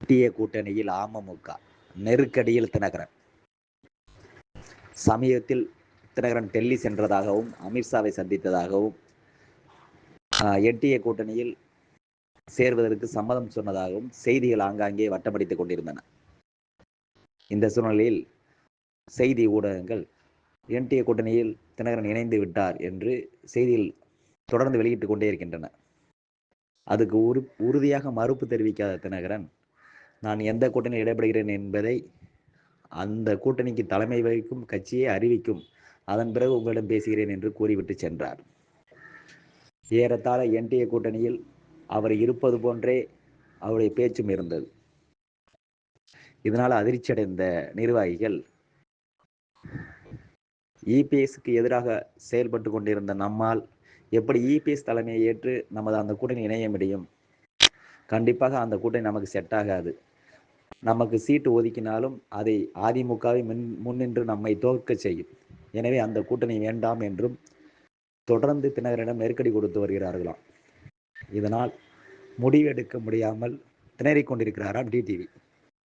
இந்திய கூட்டணியில் அமமுக நெருக்கடியில் தினகரன். சமீபத்தில் தினகரன் டெல்லி சென்றதாகவும் அமித்ஷாவை சந்தித்ததாகவும் என்டிஏ கூட்டணியில் சேர்வதற்கு சம்மதம் சொன்னதாகவும் செய்திகள் ஆங்காங்கே வட்டமடித்துக் கொண்டிருந்தன. இந்த சூழ்நிலையில் செய்தி ஊடகங்கள் என்டிஏ கூட்டணியில் தினகரன் இணைந்து விட்டார் என்று செய்தியில் தொடர்ந்து வெளியிட்டுக் கொண்டே இருக்கின்றன. அதுக்கு உறுதியாக மறுப்பு தெரிவிக்காத தினகரன், நான் எந்த கூட்டணியில் இடம்பெறுகிறேன் என்பதை அந்த கூட்டணிக்கு தலைமை வகிக்கும் கட்சியை அறிவிக்கும், அதன் பிறகு உங்களிடம் பேசுகிறேன் என்று கூறிவிட்டு சென்றார். ஏறத்தாழ என்டிஏ கூட்டணியில் அவர் இருப்பது போன்றே அவருடைய பேச்சும் இருந்தது. இதனால் அதிர்ச்சியடைந்த நிர்வாகிகள், இபிஎஸ்க்கு எதிராக செயல்பட்டு கொண்டிருந்த நம்மால் எப்படி இபிஎஸ் தலைமையை ஏற்று நமது அந்த கூட்டணி இணைய முடியும்? கண்டிப்பாக அந்த கூட்டணி நமக்கு செட் ஆகாது. நமக்கு சீட்டு ஒதுக்கினாலும் அதை அதிமுகவை முன்னின்று நம்மை தோற்க செய்யும். எனவே அந்த கூட்டணி வேண்டாம் என்றும் தொடர்ந்து தினகரனிடம் நெருக்கடி கொடுத்து வருகிறார்களாம். இதனால் முடிவெடுக்க முடியாமல் திணறிக் கொண்டிருக்கிறாராம் டிடிவி.